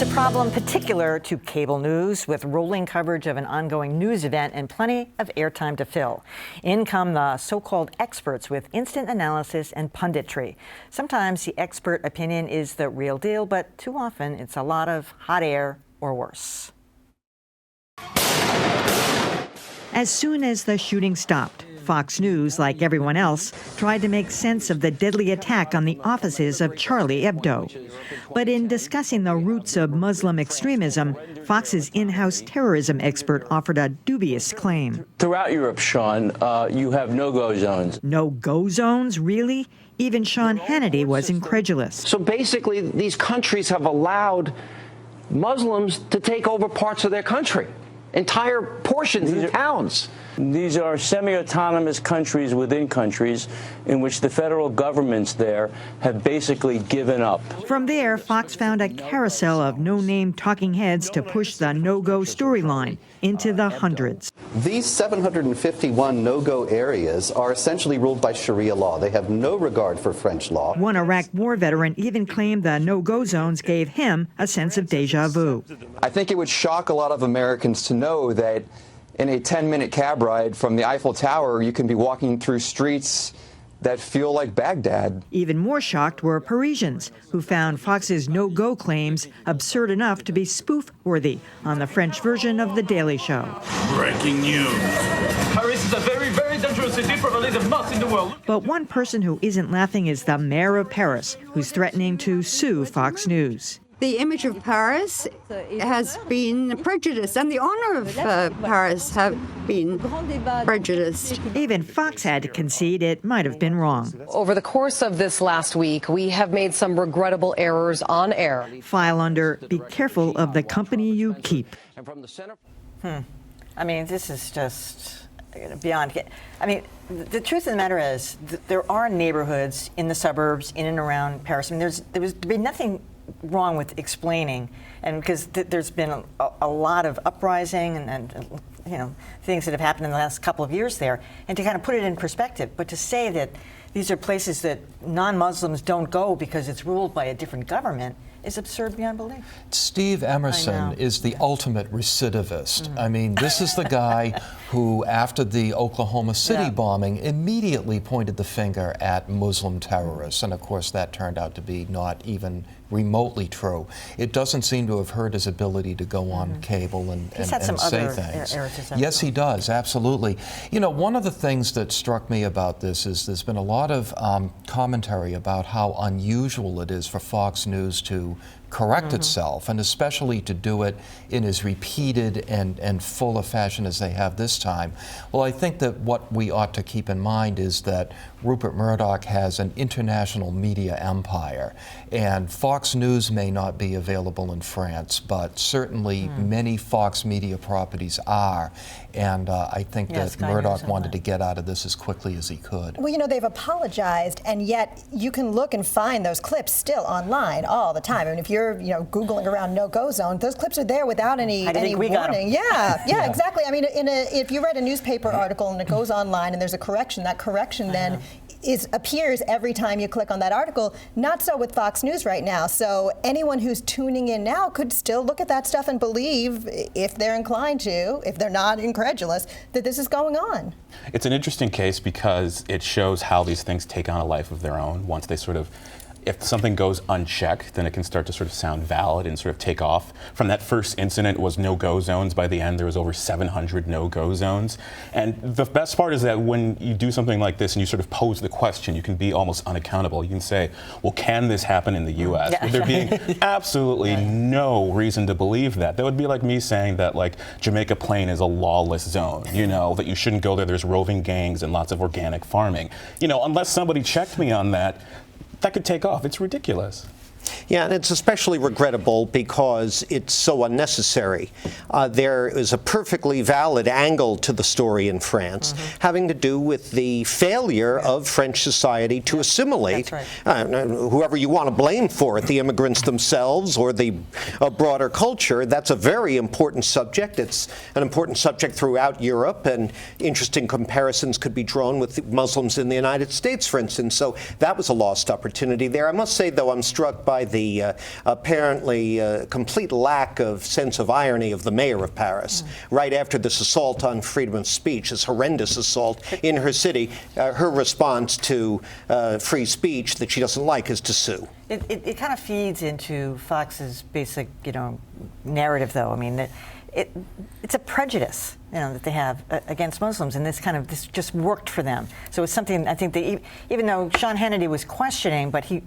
a problem particular to cable news, with rolling coverage of an ongoing news event and plenty of airtime to fill. In come the so-called experts with instant analysis and punditry. Sometimes the expert opinion is the real deal, but too often it's a lot of hot air or worse. As soon as the shooting stopped, Fox News, like everyone else, tried to make sense of the deadly attack on the offices of Charlie Hebdo. But in discussing the roots of Muslim extremism, Fox's in-house terrorism expert offered a dubious claim. Throughout Europe, Sean, you have no-go zones. No-go zones? Really? Even Sean Hannity was incredulous. So basically, these countries have allowed Muslims to take over parts of their country, entire portions of towns. These are semi-autonomous countries within countries in which the federal governments there have basically given up. From there, Fox found a carousel of no-name talking heads to push the no-go storyline into the hundreds. These 751 no-go areas are essentially ruled by Sharia law. They have no regard for French law. One Iraq war veteran even claimed the no-go zones gave him a sense of deja vu. I think it would shock a lot of Americans to know that in a 10-minute cab ride from the Eiffel Tower, you can be walking through streets that feel like Baghdad. Even more shocked were Parisians, who found Fox's no-go claims absurd enough to be spoof-worthy on the French version of The Daily Show. Breaking news. Paris is a very, very dangerous city, probably the most in the world. But one person who isn't laughing is the mayor of Paris, who's threatening to sue Fox News. The image of Paris has been prejudiced, and the honor of Paris have been prejudiced. Even Fox had to concede it might have been wrong. Over the course of this last week, we have made some regrettable errors on air. File under "Be careful of the company you keep." I mean, this is just beyond. I mean, the truth of the matter is there are neighborhoods in the suburbs in and around Paris. I mean, there's been nothing wrong with explaining, and because there's been a lot of uprising and you know, things that have happened in the last couple of years there, and to kind of put it in perspective. But to say that these are places that non-Muslims don't go because it's ruled by a different government is absurd beyond belief. Steve Emerson is the ultimate recidivist. I mean, this is the guy who, after the Oklahoma City bombing, immediately pointed the finger at Muslim terrorists. And of course, that turned out to be not even remotely true. It doesn't seem to have hurt his ability to go on cable and say things. Yes, he does, absolutely. You know, one of the things that struck me about this is there's been a lot of commentary about how unusual it is for Fox News to correct itself, and especially to do it in as repeated and full a fashion as they have this time. Well, I think that what we ought to keep in mind is that Rupert Murdoch has an international media empire, and Fox News may not be available in France, but certainly many Fox media properties are, and I think that Murdoch wanted to get out of this as quickly as he could. Well, you know, they've apologized, and yet you can look and find those clips still online all the time. I mean, if you're, you know, Googling around no-go zone, those clips are there without any warning. Yeah, exactly. I mean, if you read a newspaper article and it goes online and there's a correction, that correction then appears every time you click on that article. Not so with Fox News right now. So anyone who's tuning in now could still look at that stuff and believe, if they're inclined to, if they're not incredulous, that this is going on. It's an interesting case because it shows how these things take on a life of their own once they sort of, if something goes unchecked, then it can start to sort of sound valid and sort of take off. From that first incident was no-go zones. By the end, there was over 700 no-go zones. And the best part is that when you do something like this and you sort of pose the question, you can be almost unaccountable. You can say, well, can this happen in the U.S.? With there being absolutely no reason to believe that. That would be like me saying that, like, Jamaica Plain is a lawless zone, you know, that you shouldn't go there. There's roving gangs and lots of organic farming. You know, unless somebody checked me on that, that could take off. It's ridiculous. Yeah, and it's especially regrettable because it's so unnecessary. There is a perfectly valid angle to the story in France having to do with the failure of French society to assimilate whoever you want to blame for it, the immigrants themselves or the broader culture. That's a very important subject. It's an important subject throughout Europe, and interesting comparisons could be drawn with Muslims in the United States, for instance. So that was a lost opportunity there. I must say, though, I'm struck by by the apparently complete lack of sense of irony of the mayor of Paris. Right after this assault on freedom of speech, this horrendous assault in her city, her response to free speech that she doesn't like is to sue. It kind of feeds into Fox's basic, narrative, though. I mean, it's a prejudice, that they have against Muslims, and this just worked for them. So it's something I think that even though Sean Hannity was questioning, but he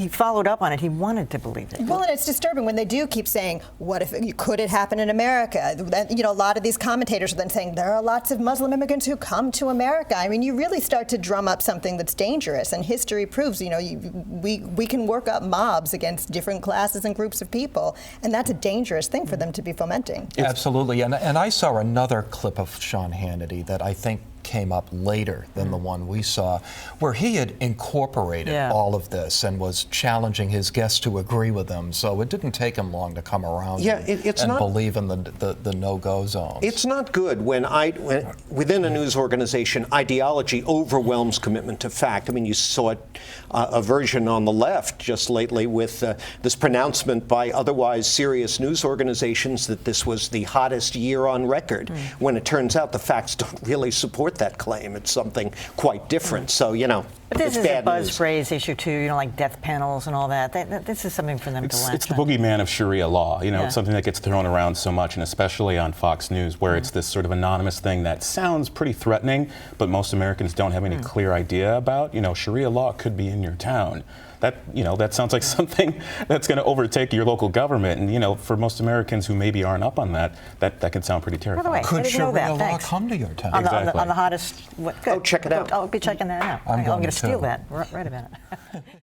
followed up on it. He wanted to believe it. Well, and it's disturbing when they do keep saying, "What if could it happen in America?" A lot of these commentators are then saying there are lots of Muslim immigrants who come to America. I mean, you really start to drum up something that's dangerous, and history proves, we can work up mobs against different classes and groups of people, and that's a dangerous thing for them to be fomenting. Absolutely, and I saw another clip of Sean Hannity that I think came up later than the one we saw, where he had incorporated all of this and was challenging his guests to agree with him. So it didn't take him long to come around and believe in the no-go zones. It's not good when within a news organization, ideology overwhelms commitment to fact. I mean, you saw a version on the left just lately with this pronouncement by otherwise serious news organizations that this was the hottest year on record, when it turns out the facts don't really support that claim. It's something quite different. So, but this it's is bad a buzz news. phrase issue too, like death panels and all that. This is something for them to latch It's the on. boogeyman of Sharia law. It's something that gets thrown around so much, and especially on Fox News, where it's this sort of anonymous thing that sounds pretty threatening, but most Americans don't have any clear idea about. Sharia law could be in your town. That sounds like something that's going to overtake your local government, and for most Americans who maybe aren't up on that can sound pretty terrifying. By the way, I Could didn't know Sharia that. law Thanks. come to your town? On the hottest. Check it out. I'll be checking that out. I'm I'm going going to steal to. that right about it.